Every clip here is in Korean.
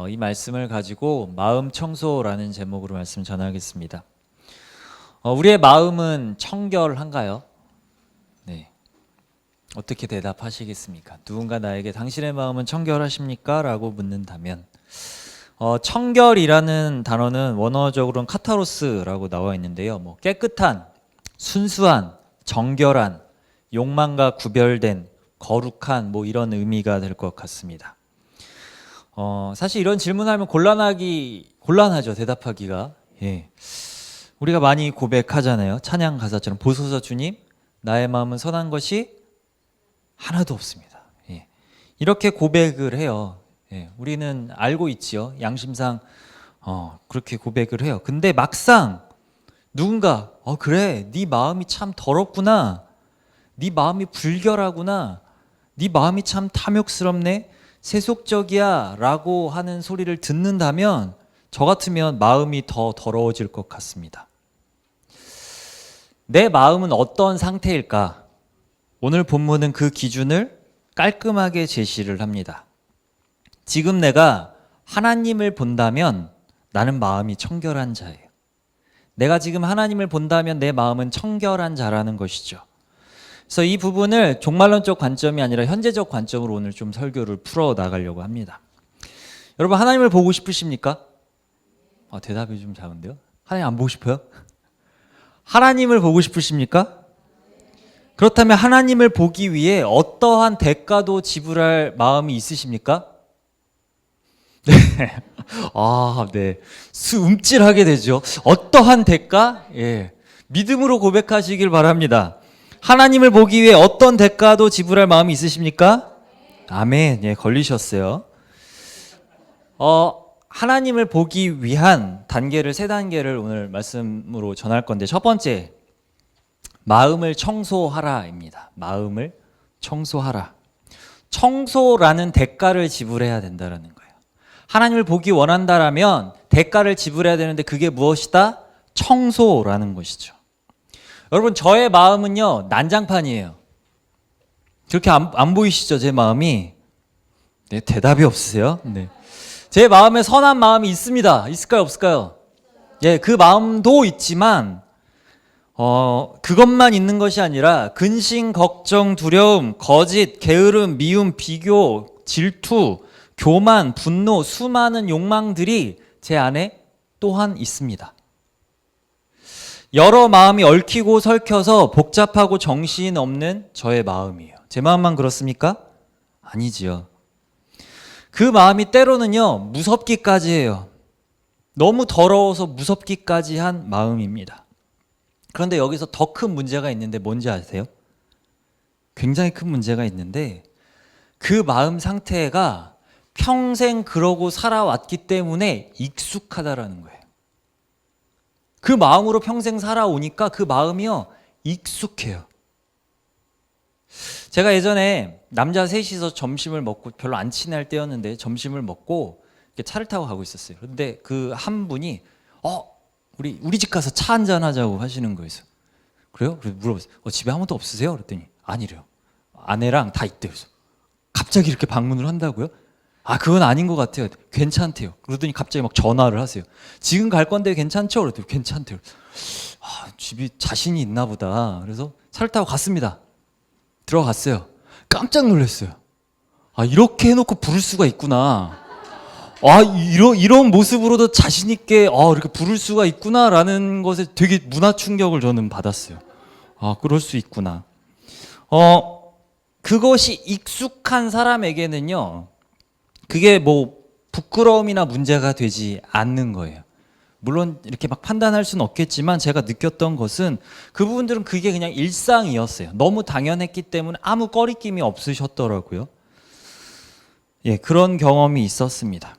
이 말씀을 가지고 마음 청소라는 제목으로 말씀 전하겠습니다. 우리의 마음은 청결한가요? 네. 어떻게 대답하시겠습니까? 누군가 나에게 당신의 마음은 청결하십니까? 라고 묻는다면 청결이라는 단어는 원어적으로는 카타로스라고 나와 있는데요. 깨끗한, 순수한, 정결한, 욕망과 구별된, 거룩한 이런 의미가 될 것 같습니다. 사실 이런 질문하면 곤란하죠. 대답하기가. 예. 우리가 많이 고백하잖아요. 찬양 가사처럼 보소서 주님, 나의 마음은 선한 것이 하나도 없습니다. 예. 이렇게 고백을 해요. 예. 우리는 알고 있지요. 양심상 그렇게 고백을 해요. 근데 막상 누군가 그래, 네 마음이 참 더럽구나, 네 마음이 불결하구나, 네 마음이 참 탐욕스럽네, 세속적이야 라고 하는 소리를 듣는다면 저 같으면 마음이 더 더러워질 것 같습니다. 내 마음은 어떤 상태일까? 오늘 본문은 그 기준을 깔끔하게 제시를 합니다. 지금 내가 하나님을 본다면 나는 마음이 청결한 자예요. 내가 지금 하나님을 본다면 내 마음은 청결한 자라는 것이죠. 그래서 이 부분을 종말론적 관점이 아니라 현재적 관점으로 오늘 좀 설교를 풀어 나가려고 합니다. 여러분, 하나님을 보고 싶으십니까? 대답이 좀 작은데요? 하나님 안 보고 싶어요? 하나님을 보고 싶으십니까? 그렇다면 하나님을 보기 위해 어떠한 대가도 지불할 마음이 있으십니까? 네. 네. 움찔하게 되죠. 어떠한 대가? 예. 믿음으로 고백하시길 바랍니다. 하나님을 보기 위해 어떤 대가도 지불할 마음이 있으십니까? 아멘. 예, 걸리셨어요. 하나님을 보기 위한 단계를 세 단계를 오늘 말씀으로 전할 건데, 첫 번째, 마음을 청소하라입니다. 마음을 청소하라. 청소라는 대가를 지불해야 된다라는 거예요. 하나님을 보기 원한다라면 대가를 지불해야 되는데 그게 무엇이다? 청소라는 것이죠. 여러분, 저의 마음은요, 난장판이에요. 그렇게 안 보이시죠? 제 마음이. 네, 대답이 없으세요? 네. 제 마음에 선한 마음이 있습니다. 있을까요? 없을까요? 예, 그 마음도 있지만 그것만 있는 것이 아니라 근심, 걱정, 두려움, 거짓, 게으름, 미움, 비교, 질투, 교만, 분노, 수많은 욕망들이 제 안에 또한 있습니다. 여러 마음이 얽히고 설켜서 복잡하고 정신없는 저의 마음이에요. 제 마음만 그렇습니까? 아니지요. 그 마음이 때로는요, 무섭기까지 해요. 너무 더러워서 무섭기까지 한 마음입니다. 그런데 여기서 더 큰 문제가 있는데 뭔지 아세요? 굉장히 큰 문제가 있는데 그 마음 상태가 평생 그러고 살아왔기 때문에 익숙하다라는 거예요. 그 마음으로 평생 살아오니까 그 마음이요, 익숙해요. 제가 예전에 남자 셋이서 점심을 먹고, 별로 안 친할 때였는데 점심을 먹고 이렇게 차를 타고 가고 있었어요. 그런데 그 한 분이 우리 집 가서 차 한잔 하자고 하시는 거예요. 그래요? 그래서 물어봤어요. 집에 아무도 없으세요? 그랬더니 아니래요. 아내랑 다 있대요. 그래서 갑자기 이렇게 방문을 한다고요? 그건 아닌 것 같아요. 괜찮대요. 그러더니 갑자기 막 전화를 하세요. 지금 갈 건데 괜찮죠? 그랬더니 괜찮대요. 집이 자신이 있나 보다. 그래서 차를 타고 갔습니다. 들어갔어요. 깜짝 놀랐어요. 이렇게 해놓고 부를 수가 있구나. 이런 모습으로도 자신 있게 이렇게 부를 수가 있구나라는 것에 되게 문화 충격을 저는 받았어요. 그럴 수 있구나. 그것이 익숙한 사람에게는요, 그게 부끄러움이나 문제가 되지 않는 거예요. 물론 이렇게 막 판단할 수는 없겠지만 제가 느꼈던 것은 그 부분들은 그게 그냥 일상이었어요. 너무 당연했기 때문에 아무 꺼리낌이 없으셨더라고요. 예, 그런 경험이 있었습니다.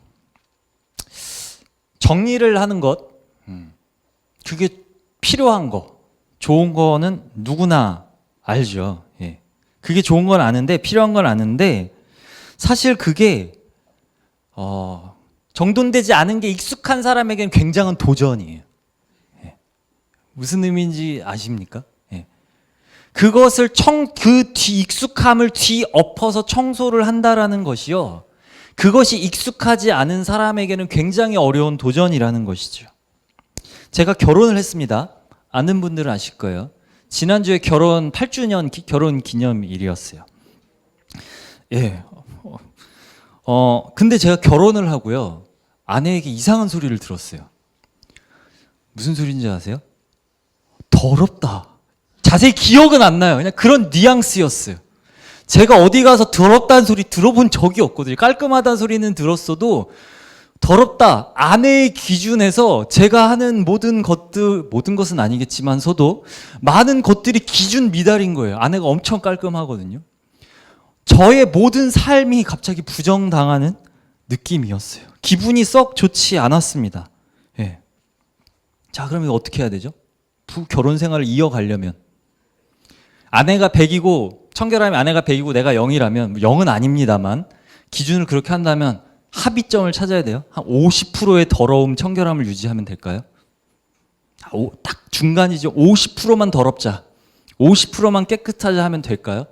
정리를 하는 것, 그게 필요한 거, 좋은 거는 누구나 알죠. 예. 그게 좋은 건 아는데, 필요한 건 아는데, 사실 그게 정돈되지 않은 게 익숙한 사람에게는 굉장한 도전이에요. 예. 무슨 의미인지 아십니까? 예. 그것을 익숙함을 뒤엎어서 청소를 한다라는 것이요, 그것이 익숙하지 않은 사람에게는 굉장히 어려운 도전이라는 것이죠. 제가 결혼을 했습니다. 아는 분들은 아실 거예요. 지난주에 결혼 8주년 결혼 기념일이었어요. 예. 근데 제가 결혼을 하고요. 아내에게 이상한 소리를 들었어요. 무슨 소리인지 아세요? 더럽다. 자세히 기억은 안 나요. 그냥 그런 뉘앙스였어요. 제가 어디 가서 더럽다는 소리 들어본 적이 없거든요. 깔끔하다는 소리는 들었어도 더럽다. 아내의 기준에서 제가 하는 모든 것은 아니겠지만서도 많은 것들이 기준 미달인 거예요. 아내가 엄청 깔끔하거든요. 저의 모든 삶이 갑자기 부정당하는 느낌이었어요. 기분이 썩 좋지 않았습니다. 예. 자, 그러면 어떻게 해야 되죠? 결혼 생활을 이어가려면 아내가 100이고 청결하면 아내가 100이고 내가 0이라면 0은 아닙니다만 기준을 그렇게 한다면 합의점을 찾아야 돼요. 한 50%의 더러움, 청결함을 유지하면 될까요? 딱 중간이죠. 50%만 더럽자. 50%만 깨끗하자 하면 될까요?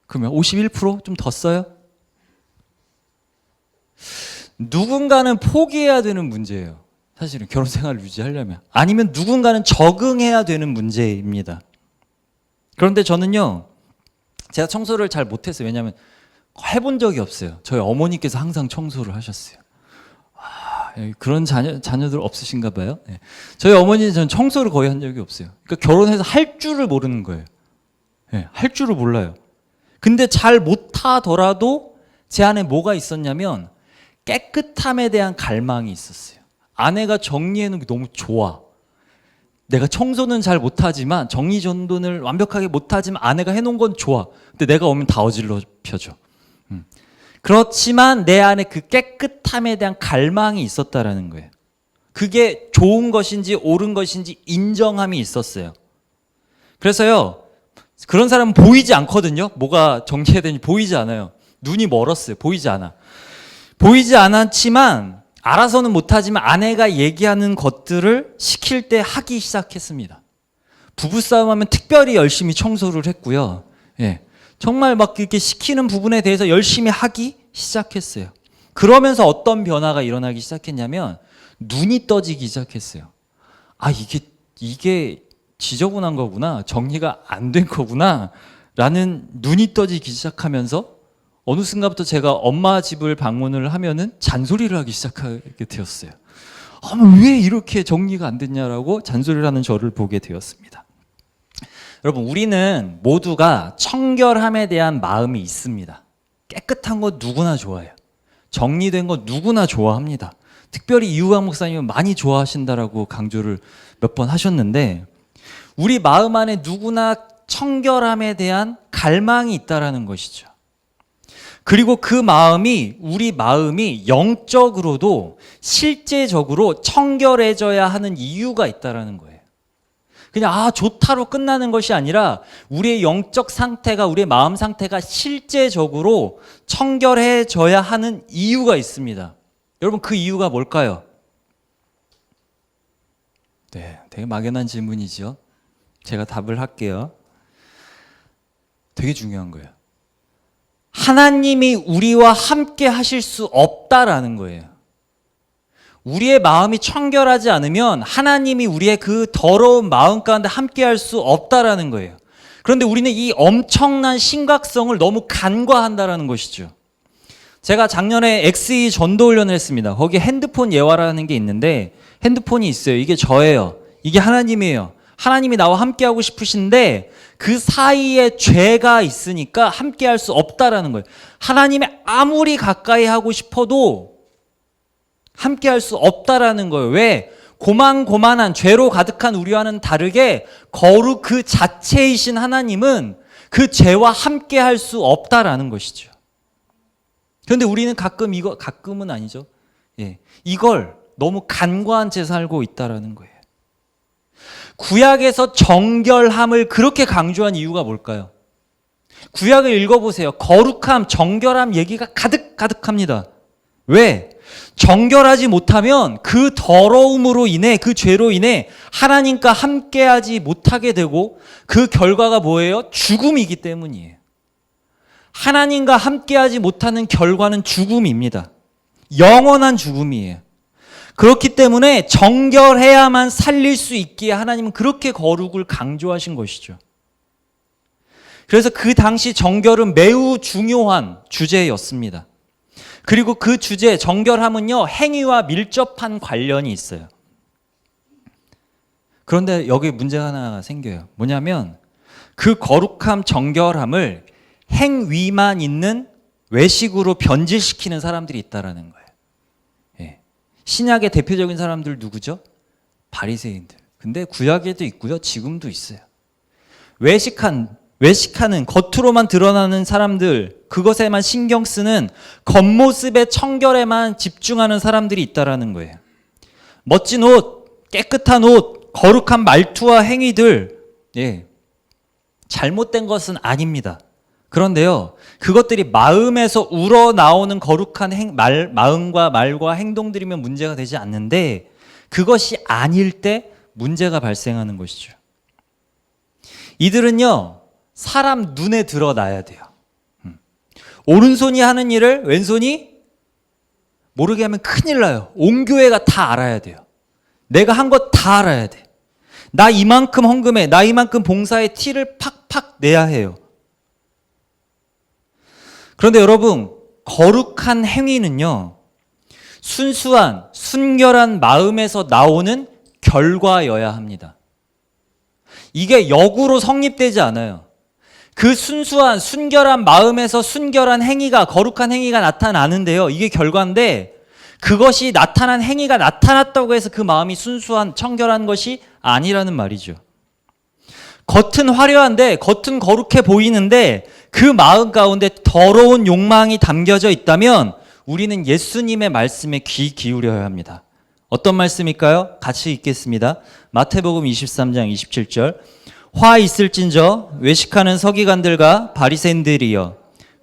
그러면 51% 좀 더 써요? 누군가는 포기해야 되는 문제예요. 사실은 결혼 생활을 유지하려면. 아니면 누군가는 적응해야 되는 문제입니다. 그런데 저는요, 제가 청소를 잘 못했어요. 왜냐하면 해본 적이 없어요. 저희 어머니께서 항상 청소를 하셨어요. 그런 자녀들 없으신가 봐요. 네. 저희 어머니는 저는 청소를 거의 한 적이 없어요. 그러니까 결혼해서 할 줄을 모르는 거예요. 네, 할 줄을 몰라요. 근데 잘 못하더라도 제 안에 뭐가 있었냐면 깨끗함에 대한 갈망이 있었어요. 아내가 정리해놓은 게 너무 좋아. 내가 청소는 잘 못하지만 정리정돈을 완벽하게 못하지만 아내가 해놓은 건 좋아. 근데 내가 오면 다 어질러 펴줘. 그렇지만 내 안에 그 깨끗함에 대한 갈망이 있었다라는 거예요. 그게 좋은 것인지 옳은 것인지 인정함이 있었어요. 그래서요, 그런 사람은 보이지 않거든요. 뭐가 정리해야 되는지 보이지 않아요. 눈이 멀었어요. 보이지 않아. 보이지 않았지만 알아서는 못하지만 아내가 얘기하는 것들을 시킬 때 하기 시작했습니다. 부부싸움하면 특별히 열심히 청소를 했고요. 예. 정말 막 이렇게 시키는 부분에 대해서 열심히 하기 시작했어요. 그러면서 어떤 변화가 일어나기 시작했냐면 눈이 떠지기 시작했어요. 이게 지저분한 거구나. 정리가 안 된 거구나. 라는 눈이 떠지기 시작하면서 어느 순간부터 제가 엄마 집을 방문을 하면은 잔소리를 하기 시작하게 되었어요. 왜 이렇게 정리가 안 됐냐라고 잔소리를 하는 저를 보게 되었습니다. 여러분, 우리는 모두가 청결함에 대한 마음이 있습니다. 깨끗한 거 누구나 좋아해요. 정리된 거 누구나 좋아합니다. 특별히 이우광 목사님은 많이 좋아하신다라고 강조를 몇 번 하셨는데 우리 마음 안에 누구나 청결함에 대한 갈망이 있다라는 것이죠. 그리고 그 마음이 우리 마음이 영적으로도 실제적으로 청결해져야 하는 이유가 있다라는 거예요. 그냥 좋다로 끝나는 것이 아니라 우리의 영적 상태가 우리의 마음 상태가 실제적으로 청결해져야 하는 이유가 있습니다. 여러분, 그 이유가 뭘까요? 네, 되게 막연한 질문이죠. 제가 답을 할게요. 되게 중요한 거예요. 하나님이 우리와 함께 하실 수 없다라는 거예요. 우리의 마음이 청결하지 않으면 하나님이 우리의 그 더러운 마음 가운데 함께 할 수 없다라는 거예요. 그런데 우리는 이 엄청난 심각성을 너무 간과한다라는 것이죠. 제가 작년에 XE 전도 훈련을 했습니다. 거기에 핸드폰 예화라는 게 있는데 핸드폰이 있어요. 이게 저예요. 이게 하나님이에요. 하나님이 나와 함께 하고 싶으신데 그 사이에 죄가 있으니까 함께 할 수 없다라는 거예요. 하나님이 아무리 가까이 하고 싶어도 함께 할 수 없다라는 거예요. 왜? 고만고만한 죄로 가득한 우리와는 다르게 거룩 그 자체이신 하나님은 그 죄와 함께 할 수 없다라는 것이죠. 그런데 우리는 가끔은 아니죠. 예, 이걸 너무 간과한 채 살고 있다라는 거예요. 구약에서 정결함을 그렇게 강조한 이유가 뭘까요? 구약을 읽어보세요. 거룩함, 정결함 얘기가 가득합니다. 왜? 정결하지 못하면 그 더러움으로 인해, 그 죄로 인해 하나님과 함께하지 못하게 되고 그 결과가 뭐예요? 죽음이기 때문이에요. 하나님과 함께하지 못하는 결과는 죽음입니다. 영원한 죽음이에요. 그렇기 때문에 정결해야만 살릴 수 있기에 하나님은 그렇게 거룩을 강조하신 것이죠. 그래서 그 당시 정결은 매우 중요한 주제였습니다. 그리고 그 주제, 정결함은요, 행위와 밀접한 관련이 있어요. 그런데 여기 문제가 하나 생겨요. 뭐냐면 그 거룩함, 정결함을 행위만 있는 외식으로 변질시키는 사람들이 있다라는 거예요. 예. 신약의 대표적인 사람들 누구죠? 바리새인들. 근데 구약에도 있고요, 지금도 있어요. 외식하는 겉으로만 드러나는 사람들, 그것에만 신경 쓰는 겉모습의 청결에만 집중하는 사람들이 있다라는 거예요. 멋진 옷, 깨끗한 옷, 거룩한 말투와 행위들, 예, 잘못된 것은 아닙니다. 그런데요, 그것들이 마음에서 우러나오는 거룩한 마음과 말과 행동들이면 문제가 되지 않는데, 그것이 아닐 때 문제가 발생하는 것이죠. 이들은요, 사람 눈에 드러나야 돼요. 오른손이 하는 일을 왼손이 모르게 하면 큰일 나요. 온 교회가 다 알아야 돼요. 내가 한 것 다 알아야 돼. 나 이만큼 헌금해, 나 이만큼 봉사에 티를 팍팍 내야 해요. 그런데 여러분, 거룩한 행위는요, 순수한, 순결한 마음에서 나오는 결과여야 합니다. 이게 역으로 성립되지 않아요. 그 순수한, 순결한 마음에서 순결한 행위가, 거룩한 행위가 나타나는데요, 이게 결과인데, 그것이 나타난 행위가 나타났다고 해서 그 마음이 순수한, 청결한 것이 아니라는 말이죠. 겉은 화려한데, 겉은 거룩해 보이는데 그 마음 가운데 더러운 욕망이 담겨져 있다면 우리는 예수님의 말씀에 귀 기울여야 합니다. 어떤 말씀일까요? 같이 읽겠습니다. 마태복음 23장 27절. 화 있을진저 외식하는 서기관들과 바리새인들이여,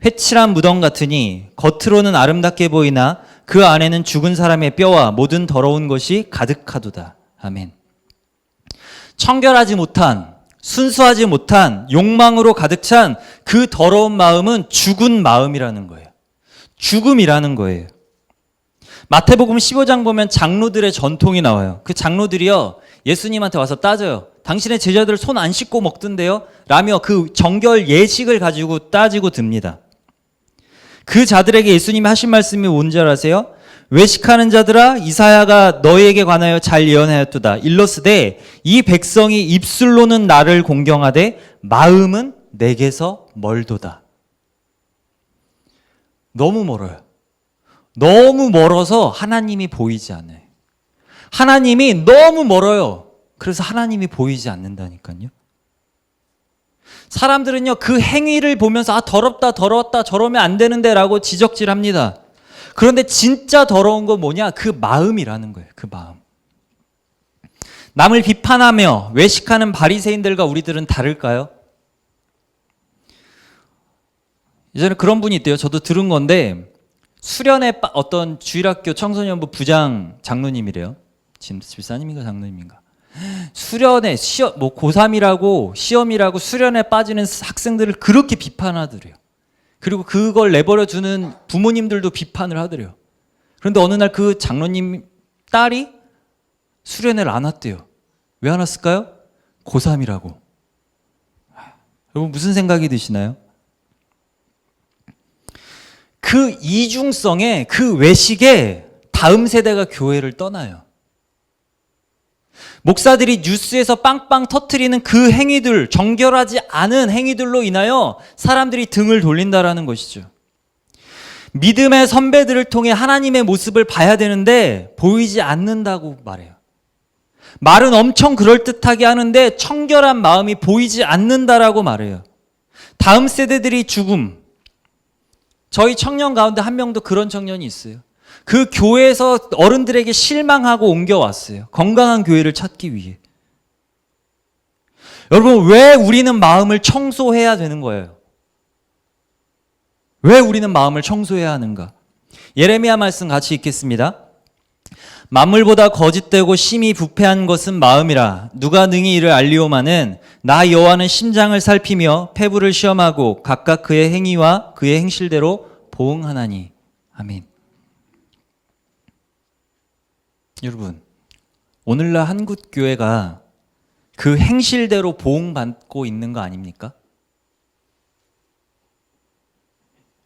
회칠한 무덤 같으니 겉으로는 아름답게 보이나 그 안에는 죽은 사람의 뼈와 모든 더러운 것이 가득하도다. 아멘. 청결하지 못한, 순수하지 못한 욕망으로 가득 찬 그 더러운 마음은 죽은 마음이라는 거예요. 죽음이라는 거예요. 마태복음 15장 보면 장로들의 전통이 나와요. 그 장로들이요, 예수님한테 와서 따져요. 당신의 제자들 손 안 씻고 먹던데요? 라며 그 정결 예식을 가지고 따지고 듭니다. 그 자들에게 예수님이 하신 말씀이 뭔지 아세요? 외식하는 자들아, 이사야가 너희에게 관하여 잘 예언하였도다. 일러스되 이 백성이 입술로는 나를 공경하되 마음은 내게서 멀도다. 너무 멀어요. 너무 멀어서 하나님이 보이지 않아요. 하나님이 너무 멀어요. 그래서 하나님이 보이지 않는다니까요. 사람들은요, 그 행위를 보면서 아, 더럽다, 더러웠다, 저러면 안 되는데 라고 지적질합니다. 그런데 진짜 더러운 건 뭐냐? 그 마음이라는 거예요. 그 마음. 남을 비판하며 외식하는 바리새인들과 우리들은 다를까요? 예전에 그런 분이 있대요. 저도 들은 건데, 수련회 어떤 주일학교 청소년부 부장 장로님이래요. 집사님인가 장로님인가. 수련회, 뭐 고3이라고 시험이라고 수련회 빠지는 학생들을 그렇게 비판하더래요. 그리고 그걸 내버려 두는 부모님들도 비판을 하더래요. 그런데 어느 날 그 장로님 딸이 수련회를 안 왔대요. 왜 안 왔을까요? 고3이라고. 여러분 무슨 생각이 드시나요? 그 이중성에, 그 외식에 다음 세대가 교회를 떠나요. 목사들이 뉴스에서 빵빵 터트리는 그 행위들, 정결하지 않은 행위들로 인하여 사람들이 등을 돌린다라는 것이죠. 믿음의 선배들을 통해 하나님의 모습을 봐야 되는데 보이지 않는다고 말해요. 말은 엄청 그럴듯하게 하는데 청결한 마음이 보이지 않는다라고 말해요. 다음 세대들이 죽음. 저희 청년 가운데 한 명도 그런 청년이 있어요. 그 교회에서 어른들에게 실망하고 옮겨왔어요. 건강한 교회를 찾기 위해. 여러분, 왜 우리는 마음을 청소해야 되는 거예요? 왜 우리는 마음을 청소해야 하는가? 예레미야 말씀 같이 읽겠습니다. 만물보다 거짓되고 심히 부패한 것은 마음이라. 누가 능히 이를 알리오마는 나 여호와는 심장을 살피며 폐부를 시험하고 각각 그의 행위와 그의 행실대로 보응하나니. 아멘. 여러분, 오늘날 한국교회가 그 행실대로 보응받고 있는 거 아닙니까?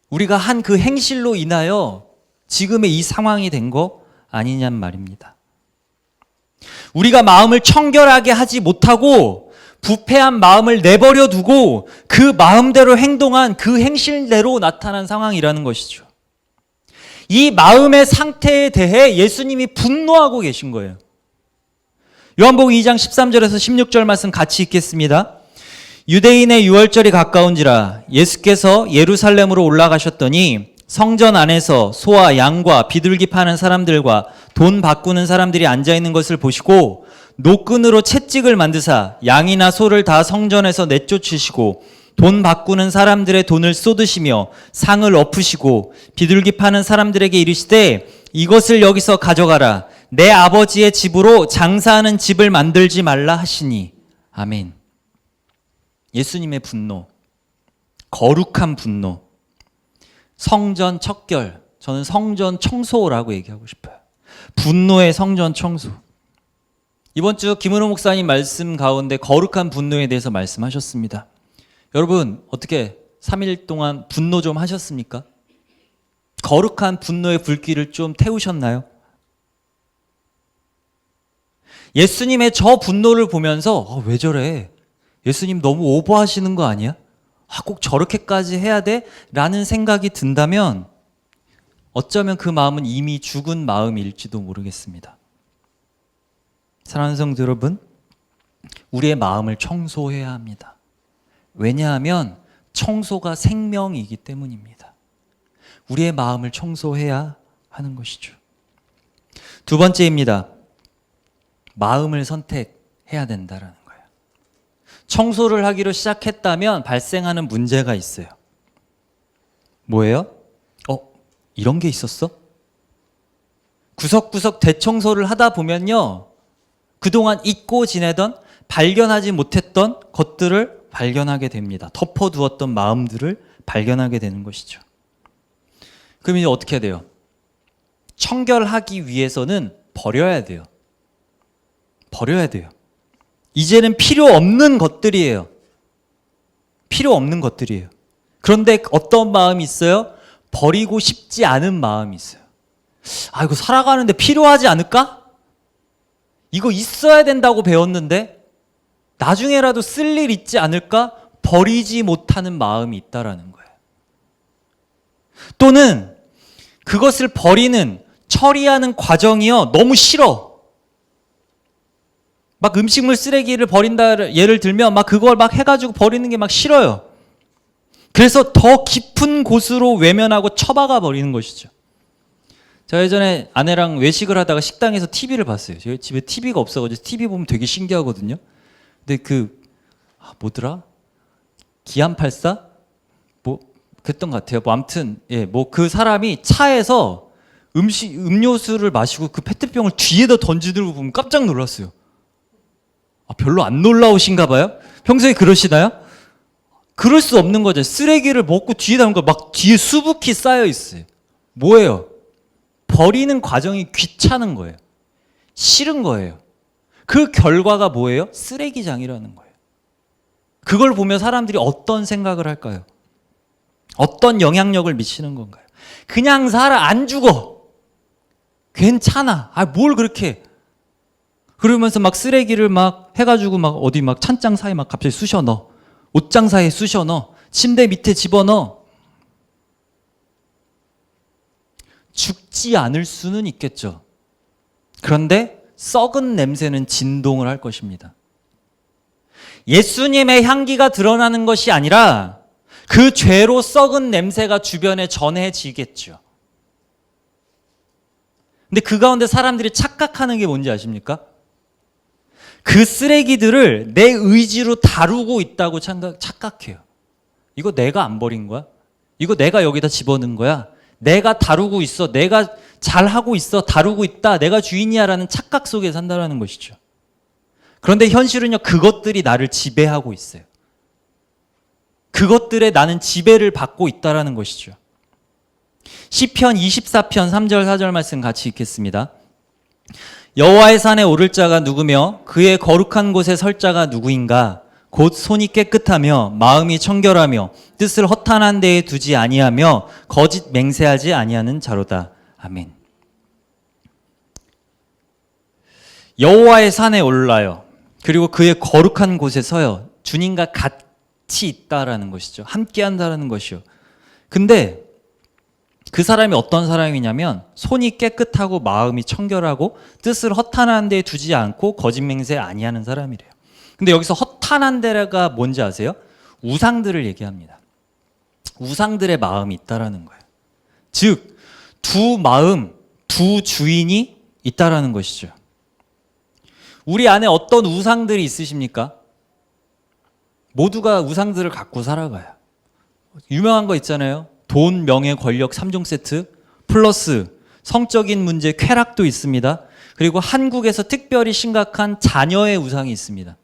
우리가 한 그 행실로 인하여 지금의 이 상황이 된 거 아니냔 말입니다. 우리가 마음을 청결하게 하지 못하고 부패한 마음을 내버려 두고 그 마음대로 행동한 그 행실대로 나타난 상황이라는 것이죠. 이 마음의 상태에 대해 예수님이 분노하고 계신 거예요. 요한복음 2장 13절에서 16절 말씀 같이 읽겠습니다. 유대인의 유월절이 가까운지라 예수께서 예루살렘으로 올라가셨더니 성전 안에서 소와 양과 비둘기 파는 사람들과 돈 바꾸는 사람들이 앉아있는 것을 보시고 노끈으로 채찍을 만드사 양이나 소를 다 성전에서 내쫓으시고 돈 바꾸는 사람들의 돈을 쏟으시며 상을 엎으시고 비둘기 파는 사람들에게 이르시되 이것을 여기서 가져가라. 내 아버지의 집으로 장사하는 집을 만들지 말라 하시니. 아멘. 예수님의 분노, 거룩한 분노, 성전 척결, 저는 성전 청소라고 얘기하고 싶어요. 분노의 성전 청소. 이번 주 김은호 목사님 말씀 가운데 거룩한 분노에 대해서 말씀하셨습니다. 여러분 어떻게 3일 동안 분노 좀 하셨습니까? 거룩한 분노의 불길을 좀 태우셨나요? 예수님의 저 분노를 보면서 왜 저래? 예수님 너무 오버하시는 거 아니야? 꼭 저렇게까지 해야 돼? 라는 생각이 든다면 어쩌면 그 마음은 이미 죽은 마음일지도 모르겠습니다. 사랑하는 성도 여러분, 우리의 마음을 청소해야 합니다. 왜냐하면 청소가 생명이기 때문입니다. 우리의 마음을 청소해야 하는 것이죠. 두 번째입니다. 마음을 선택해야 된다라는 거예요. 청소를 하기로 시작했다면 발생하는 문제가 있어요. 뭐예요? 이런 게 있었어? 구석구석 대청소를 하다 보면요, 그동안 잊고 지내던 발견하지 못했던 것들을 발견하게 됩니다. 덮어두었던 마음들을 발견하게 되는 것이죠. 그럼 이제 어떻게 해야 돼요? 청결하기 위해서는 버려야 돼요. 버려야 돼요. 이제는 필요 없는 것들이에요. 필요 없는 것들이에요. 그런데 어떤 마음이 있어요? 버리고 싶지 않은 마음이 있어요. 이거 살아가는데 필요하지 않을까? 이거 있어야 된다고 배웠는데 나중에라도 쓸 일 있지 않을까? 버리지 못하는 마음이 있다라는 거예요. 또는 그것을 버리는, 처리하는 과정이요, 너무 싫어. 막 음식물 쓰레기를 버린다 예를 들면 막 그걸 막 해가지고 버리는 게 막 싫어요. 그래서 더 깊은 곳으로 외면하고 처박아 버리는 것이죠. 제가 예전에 아내랑 외식을 하다가 식당에서 TV를 봤어요. 저희 집에 TV가 없어가지고 TV 보면 되게 신기하거든요. 근데 뭐더라? 기안84? 그랬던 것 같아요. 아무튼 그 사람이 차에서 음료수를 마시고 그 페트병을 뒤에다 던지는 거 보면 깜짝 놀랐어요. 별로 안 놀라우신가 봐요? 평소에 그러시나요? 그럴 수 없는 거죠. 쓰레기를 먹고 뒤에다 놓은 거 막 뒤에 수북히 쌓여 있어요. 뭐예요? 버리는 과정이 귀찮은 거예요. 싫은 거예요. 그 결과가 뭐예요? 쓰레기장이라는 거예요. 그걸 보면 사람들이 어떤 생각을 할까요? 어떤 영향력을 미치는 건가요? 그냥 살아, 안 죽어. 괜찮아. 뭘 그렇게. 그러면서 막 쓰레기를 막 해가지고 막 어디 막 찬장 사이에 막 갑자기 쑤셔 넣어. 옷장 사이에 쑤셔 넣어. 침대 밑에 집어넣어. 죽지 않을 수는 있겠죠. 그런데 썩은 냄새는 진동을 할 것입니다. 예수님의 향기가 드러나는 것이 아니라 그 죄로 썩은 냄새가 주변에 전해지겠죠. 근데 그 가운데 사람들이 착각하는 게 뭔지 아십니까? 그 쓰레기들을 내 의지로 다루고 있다고 착각해요. 이거 내가 안 버린 거야? 이거 내가 여기다 집어넣은 거야? 내가 다루고 있어. 내가 잘하고 있어, 다루고 있다, 내가 주인이야 라는 착각 속에 산다는 것이죠. 그런데 현실은요, 그것들이 나를 지배하고 있어요. 그것들에 나는 지배를 받고 있다는 것이죠. 시편 24편 3절 4절 말씀 같이 읽겠습니다. 여호와의 산에 오를 자가 누구며 그의 거룩한 곳에 설 자가 누구인가? 곧 손이 깨끗하며 마음이 청결하며 뜻을 허탄한 데에 두지 아니하며 거짓 맹세하지 아니하는 자로다. 아멘. 여호와의 산에 올라요. 그리고 그의 거룩한 곳에 서요. 주님과 같이 있다라는 것이죠. 함께 한다라는 것이요. 근데 그 사람이 어떤 사람이냐면 손이 깨끗하고 마음이 청결하고 뜻을 허탄한 데에 두지 않고 거짓 맹세 아니하는 사람이래요. 근데 여기서 허탄한 데가 뭔지 아세요? 우상들을 얘기합니다. 우상들의 마음이 있다라는 거예요. 즉, 두 마음, 두 주인이 있다라는 것이죠. 우리 안에 어떤 우상들이 있으십니까? 모두가 우상들을 갖고 살아가요. 유명한 거 있잖아요. 돈, 명예, 권력 3종 세트 플러스 성적인 문제, 쾌락도 있습니다. 그리고 한국에서 특별히 심각한 자녀의 우상이 있습니다.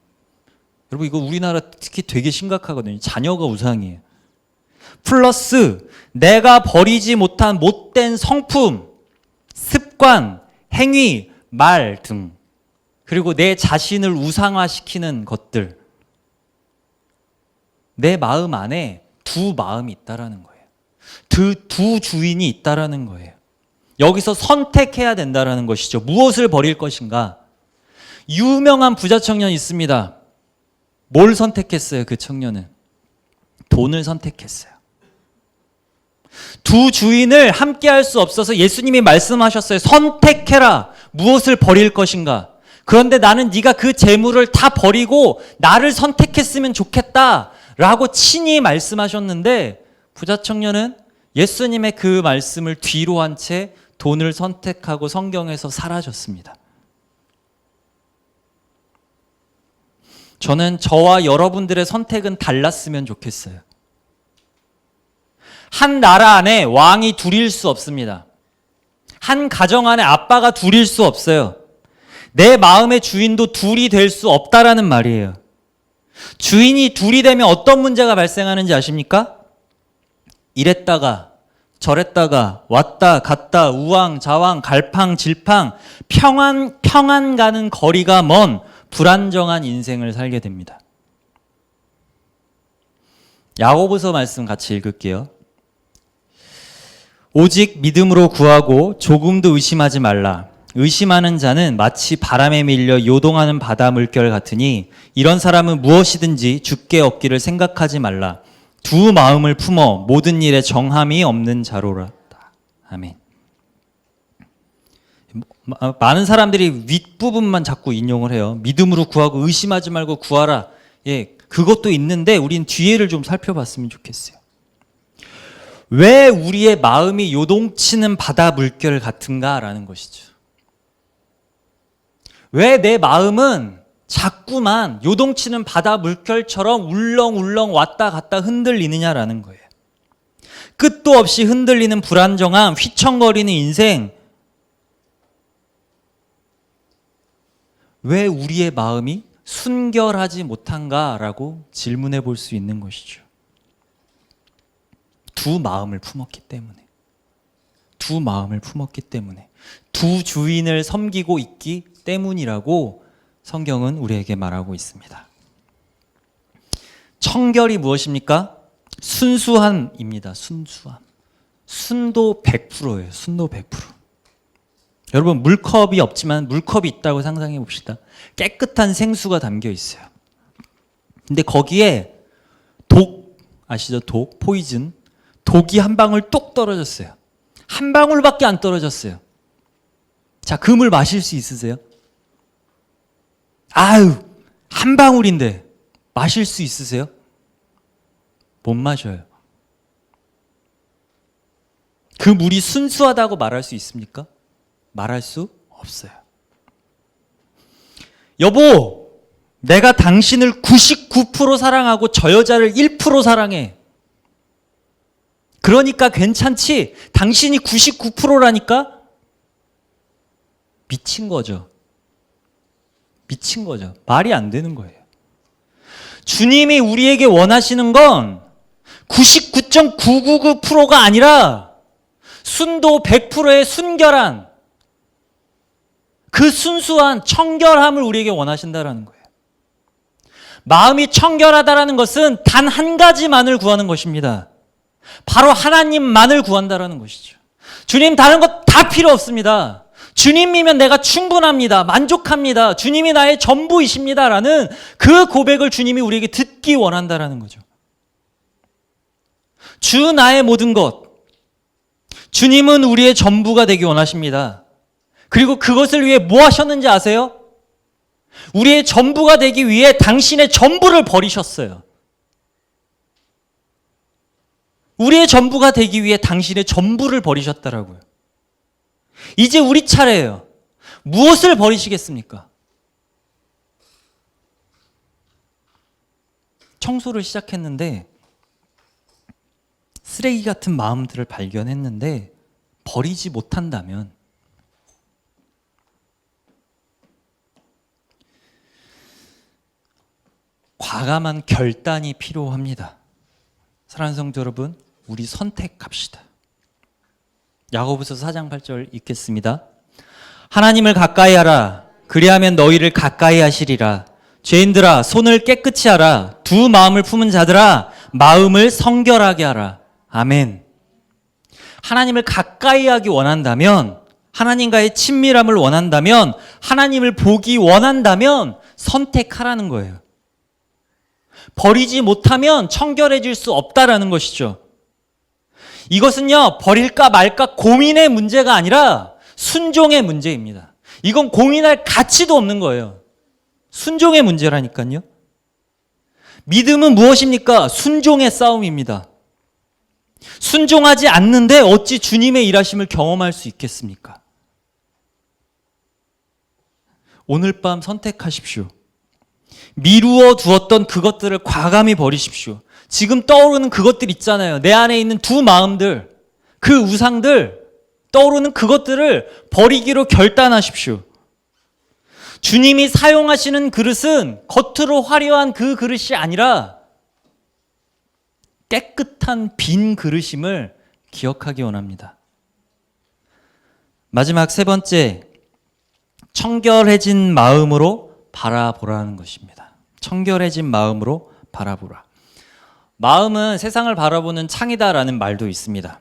여러분, 이거 우리나라 특히 되게 심각하거든요. 자녀가 우상이에요. 플러스 내가 버리지 못한 못된 성품, 습관, 행위, 말 등, 그리고 내 자신을 우상화시키는 것들. 내 마음 안에 두 마음이 있다라는 거예요. 두 주인이 있다라는 거예요. 여기서 선택해야 된다라는 것이죠. 무엇을 버릴 것인가? 유명한 부자 청년 있습니다. 뭘 선택했어요? 그 청년은 돈을 선택했어요. 두 주인을 함께 할 수 없어서 예수님이 말씀하셨어요. 선택해라. 무엇을 버릴 것인가? 그런데 나는 네가 그 재물을 다 버리고 나를 선택했으면 좋겠다 라고 친히 말씀하셨는데, 부자 청년은 예수님의 그 말씀을 뒤로 한 채 돈을 선택하고 성경에서 사라졌습니다. 저는 저와 여러분들의 선택은 달랐으면 좋겠어요. 한 나라 안에 왕이 둘일 수 없습니다. 한 가정 안에 아빠가 둘일 수 없어요. 내 마음의 주인도 둘이 될 수 없다라는 말이에요. 주인이 둘이 되면 어떤 문제가 발생하는지 아십니까? 이랬다가 저랬다가 왔다 갔다 우왕좌왕 갈팡질팡 평안 가는 거리가 먼 불안정한 인생을 살게 됩니다. 야고보서 말씀 같이 읽을게요. 오직 믿음으로 구하고 조금도 의심하지 말라. 의심하는 자는 마치 바람에 밀려 요동하는 바다 물결 같으니 이런 사람은 무엇이든지 주께 얻기를 생각하지 말라. 두 마음을 품어 모든 일에 정함이 없는 자로라. 아멘. 많은 사람들이 윗부분만 자꾸 인용을 해요. 믿음으로 구하고 의심하지 말고 구하라. 예, 그것도 있는데 우린 뒤에를 좀 살펴봤으면 좋겠어요. 왜 우리의 마음이 요동치는 바다 물결 같은가라는 것이죠. 왜 내 마음은 자꾸만 요동치는 바다 물결처럼 울렁울렁 왔다 갔다 흔들리느냐라는 거예요. 끝도 없이 흔들리는 불안정함, 휘청거리는 인생. 왜 우리의 마음이 순결하지 못한가라고 질문해 볼 수 있는 것이죠. 두 마음을 품었기 때문에. 두 마음을 품었기 때문에. 두 주인을 섬기고 있기 때문이라고 성경은 우리에게 말하고 있습니다. 청결이 무엇입니까? 순수함입니다. 순수함. 순도 100%예요. 순도 100%. 여러분, 물컵이 없지만 물컵이 있다고 상상해 봅시다. 깨끗한 생수가 담겨 있어요. 근데 거기에 독, 아시죠? 독, 포이즌. 독이 한 방울 똑 떨어졌어요. 한 방울밖에 안 떨어졌어요. 자, 그 물 마실 수 있으세요? 아유, 한 방울인데 마실 수 있으세요? 못 마셔요. 그 물이 순수하다고 말할 수 있습니까? 말할 수 없어요. 여보, 내가 당신을 99% 사랑하고 저 여자를 1% 사랑해. 그러니까 괜찮지? 당신이 99%라니까? 미친 거죠. 미친 거죠. 말이 안 되는 거예요. 주님이 우리에게 원하시는 건 99.999%가 아니라 순도 100%의 순결한, 그 순수한 청결함을 우리에게 원하신다라는 거예요. 마음이 청결하다라는 것은 단 한 가지만을 구하는 것입니다. 바로 하나님만을 구한다라는 것이죠. 주님 다른 것 다 필요 없습니다. 주님이면 내가 충분합니다. 만족합니다. 주님이 나의 전부이십니다라는 그 고백을 주님이 우리에게 듣기 원한다라는 거죠. 주 나의 모든 것. 주님은 우리의 전부가 되기 원하십니다. 그리고 그것을 위해 뭐 하셨는지 아세요? 우리의 전부가 되기 위해 당신의 전부를 버리셨어요. 우리의 전부가 되기 위해 당신의 전부를 버리셨다라고요. 이제 우리 차례예요. 무엇을 버리시겠습니까? 청소를 시작했는데 쓰레기 같은 마음들을 발견했는데 버리지 못한다면 과감한 결단이 필요합니다. 사랑하는 성도 여러분, 우리 선택합시다. 야고보서 4장 8절 읽겠습니다. 하나님을 가까이 하라. 그리하면 너희를 가까이 하시리라. 죄인들아 손을 깨끗이 하라. 두 마음을 품은 자들아 마음을 성결하게 하라. 아멘. 하나님을 가까이 하기 원한다면, 하나님과의 친밀함을 원한다면, 하나님을 보기 원한다면 선택하라는 거예요. 버리지 못하면 청결해질 수 없다라는 것이죠. 이것은요, 버릴까 말까 고민의 문제가 아니라 순종의 문제입니다. 이건 고민할 가치도 없는 거예요. 순종의 문제라니까요. 믿음은 무엇입니까? 순종의 싸움입니다. 순종하지 않는데 어찌 주님의 일하심을 경험할 수 있겠습니까? 오늘 밤 선택하십시오. 미루어 두었던 그것들을 과감히 버리십시오. 지금 떠오르는 그것들 있잖아요. 내 안에 있는 두 마음들, 그 우상들, 떠오르는 그것들을 버리기로 결단하십시오. 주님이 사용하시는 그릇은 겉으로 화려한 그 그릇이 아니라 깨끗한 빈 그릇임을 기억하기 원합니다. 마지막 세 번째, 청결해진 마음으로 바라보라는 것입니다. 청결해진 마음으로 바라보라. 마음은 세상을 바라보는 창이다라는 말도 있습니다.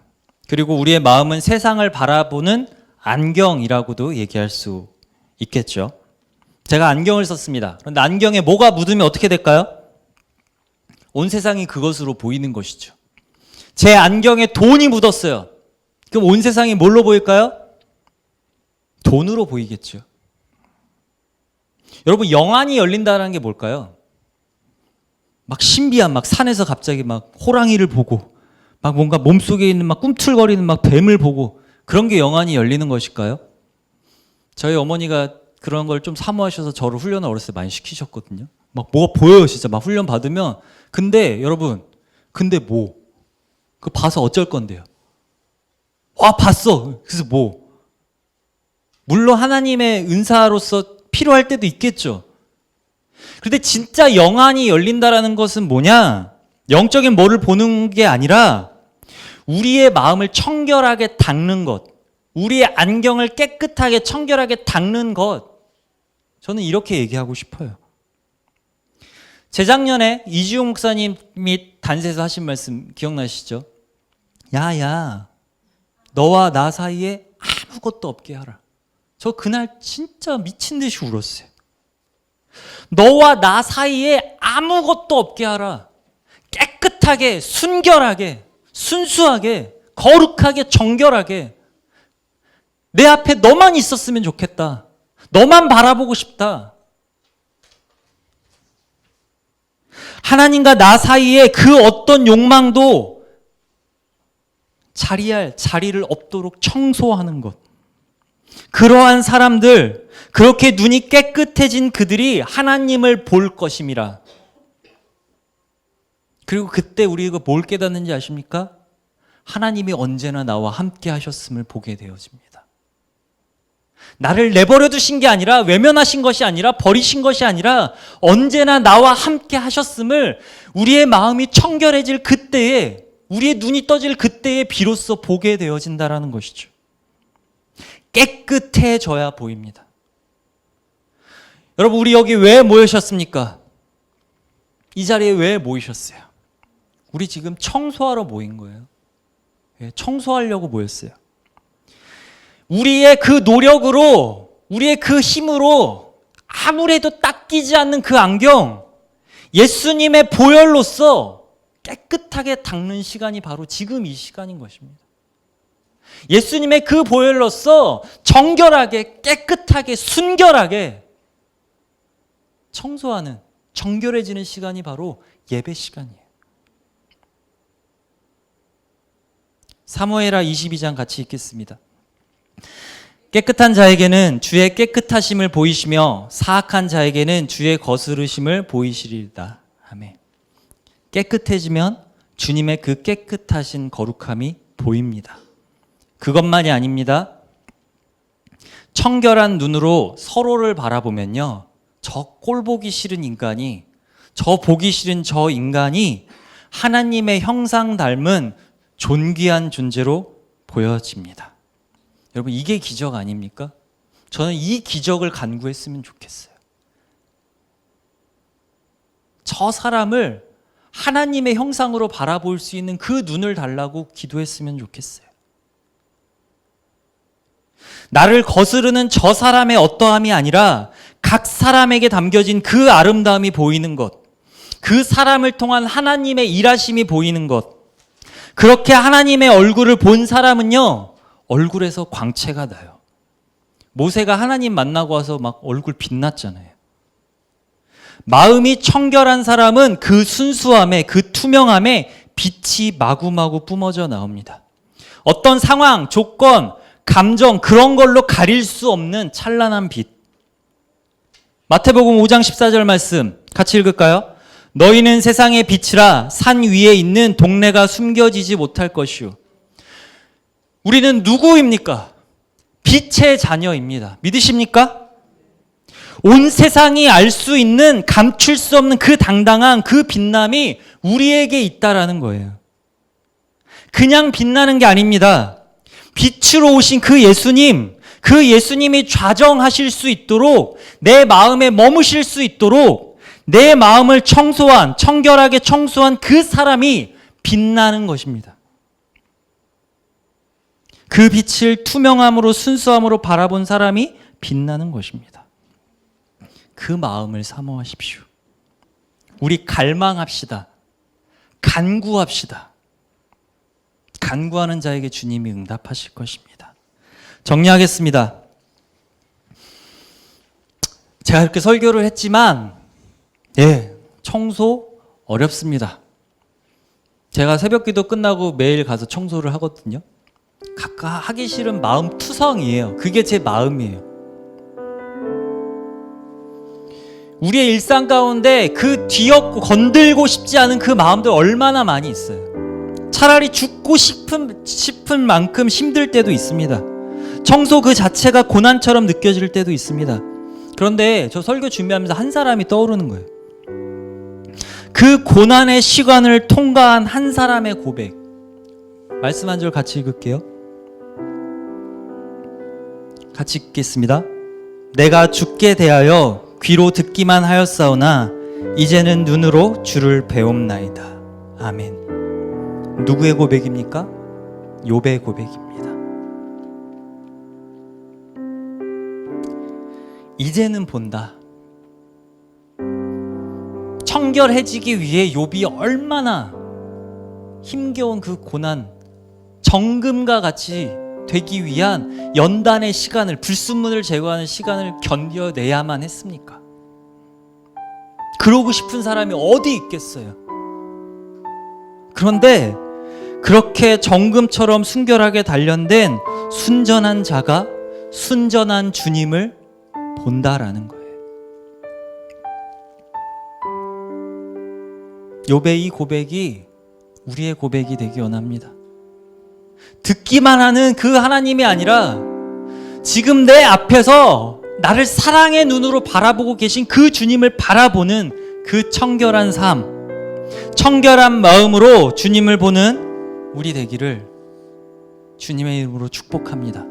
그리고 우리의 마음은 세상을 바라보는 안경이라고도 얘기할 수 있겠죠. 제가 안경을 썼습니다. 그런데 안경에 뭐가 묻으면 어떻게 될까요? 온 세상이 그것으로 보이는 것이죠. 제 안경에 돈이 묻었어요. 그럼 온 세상이 뭘로 보일까요? 돈으로 보이겠죠. 여러분, 영안이 열린다는 게 뭘까요? 막 신비한, 막 산에서 갑자기 막 호랑이를 보고, 막 뭔가 몸속에 있는 막 꿈틀거리는 막 뱀을 보고, 그런 게 영안이 열리는 것일까요? 저희 어머니가 그런 걸 좀 사모하셔서 저를 훈련을 어렸을 때 많이 시키셨거든요. 막 뭐가 보여요, 진짜. 막 훈련 받으면. 근데 여러분, 근데 뭐? 그거 봐서 어쩔 건데요? 와, 봤어. 그래서 뭐? 물론 하나님의 은사로서 필요할 때도 있겠죠. 그런데 진짜 영안이 열린다라는 것은 뭐냐? 영적인 뭐를 보는 게 아니라 우리의 마음을 청결하게 닦는 것, 우리의 안경을 깨끗하게 청결하게 닦는 것, 저는 이렇게 얘기하고 싶어요. 재작년에 이주용 목사님이 단세에서 하신 말씀 기억나시죠? 야야, 너와 나 사이에 아무것도 없게 하라. 저 그날 진짜 미친 듯이 울었어요. 너와 나 사이에 아무것도 없게 하라. 깨끗하게, 순결하게, 순수하게, 거룩하게, 정결하게. 내 앞에 너만 있었으면 좋겠다. 너만 바라보고 싶다. 하나님과 나 사이에 그 어떤 욕망도 자리할 자리를 없도록 청소하는 것. 그러한 사람들, 그렇게 눈이 깨끗해진 그들이 하나님을 볼 것임이라. 그리고 그때 우리가 뭘 깨닫는지 아십니까? 하나님이 언제나 나와 함께 하셨음을 보게 되어집니다. 나를 내버려 두신 게 아니라, 외면하신 것이 아니라, 버리신 것이 아니라 언제나 나와 함께 하셨음을 우리의 마음이 청결해질 그때에, 우리의 눈이 떠질 그때에 비로소 보게 되어진다라는 것이죠. 깨끗해져야 보입니다. 여러분, 우리 여기 왜 모이셨습니까? 이 자리에 왜 모이셨어요? 우리 지금 청소하러 모인 거예요. 청소하려고 모였어요. 우리의 그 노력으로, 우리의 그 힘으로 아무래도 닦이지 않는 그 안경, 예수님의 보혈로서 깨끗하게 닦는 시간이 바로 지금 이 시간인 것입니다. 예수님의 그 보혈로서 정결하게, 깨끗하게, 순결하게 청소하는, 정결해지는 시간이 바로 예배 시간이에요. 사무엘하 22장 같이 읽겠습니다. 깨끗한 자에게는 주의 깨끗하심을 보이시며 사악한 자에게는 주의 거스르심을 보이시리이다. 아멘. 깨끗해지면 주님의 그 깨끗하신 거룩함이 보입니다. 그것만이 아닙니다. 청결한 눈으로 서로를 바라보면요, 저 꼴보기 싫은 인간이, 저 보기 싫은 저 인간이 하나님의 형상 닮은 존귀한 존재로 보여집니다. 여러분, 이게 기적 아닙니까? 저는 이 기적을 간구했으면 좋겠어요. 저 사람을 하나님의 형상으로 바라볼 수 있는 그 눈을 달라고 기도했으면 좋겠어요. 나를 거스르는 저 사람의 어떠함이 아니라 각 사람에게 담겨진 그 아름다움이 보이는 것, 그 사람을 통한 하나님의 일하심이 보이는 것, 그렇게 하나님의 얼굴을 본 사람은요, 얼굴에서 광채가 나요. 모세가 하나님 만나고 와서 막 얼굴 빛났잖아요. 마음이 청결한 사람은 그 순수함에, 그 투명함에 빛이 마구마구 뿜어져 나옵니다. 어떤 상황, 조건, 감정, 그런 걸로 가릴 수 없는 찬란한 빛. 마태복음 5장 14절 말씀 같이 읽을까요? 너희는 세상의 빛이라 산 위에 있는 동네가 숨겨지지 못할 것이요. 우리는 누구입니까? 빛의 자녀입니다. 믿으십니까? 온 세상이 알 수 있는, 감출 수 없는 그 당당한 그 빛남이 우리에게 있다라는 거예요. 그냥 빛나는 게 아닙니다. 빛으로 오신 그 예수님, 그 예수님이 좌정하실 수 있도록, 내 마음에 머무실 수 있도록 내 마음을 청소한, 청결하게 청소한 그 사람이 빛나는 것입니다. 그 빛을 투명함으로, 순수함으로 바라본 사람이 빛나는 것입니다. 그 마음을 사모하십시오. 우리 갈망합시다. 간구합시다. 간구하는 자에게 주님이 응답하실 것입니다. 정리하겠습니다. 제가 이렇게 설교를 했지만, 청소 어렵습니다. 제가 새벽 기도 끝나고 매일 가서 청소를 하거든요. 각각 하기 싫은 마음 투성이에요. 그게 제 마음이에요. 우리의 일상 가운데 그 뒤엎고 건들고 싶지 않은 그 마음들 얼마나 많이 있어요. 차라리 죽고 싶은 만큼 힘들 때도 있습니다. 청소 그 자체가 고난처럼 느껴질 때도 있습니다. 그런데 저 설교 준비하면서 한 사람이 떠오르는 거예요. 그 고난의 시간을 통과한 한 사람의 고백. 말씀 한 절 같이 읽을게요. 같이 읽겠습니다. 내가 주께 대하여 귀로 듣기만 하였사오나 이제는 눈으로 주를 배움나이다. 아멘. 누구의 고백입니까? 욥의 고백입니다. 이제는 본다. 청결해지기 위해 욥이 얼마나 힘겨운 그 고난, 정금과 같이 되기 위한 연단의 시간을, 불순물을 제거하는 시간을 견뎌내야만 했습니까? 그러고 싶은 사람이 어디 있겠어요? 그런데 그렇게 정금처럼 순결하게 단련된 순전한 자가 순전한 주님을 본다라는 거예요. 욥의 이 고백이 우리의 고백이 되기 원합니다. 듣기만 하는 그 하나님이 아니라 지금 내 앞에서 나를 사랑의 눈으로 바라보고 계신 그 주님을 바라보는 그 청결한 삶, 청결한 마음으로 주님을 보는 우리 되기를 주님의 이름으로 축복합니다.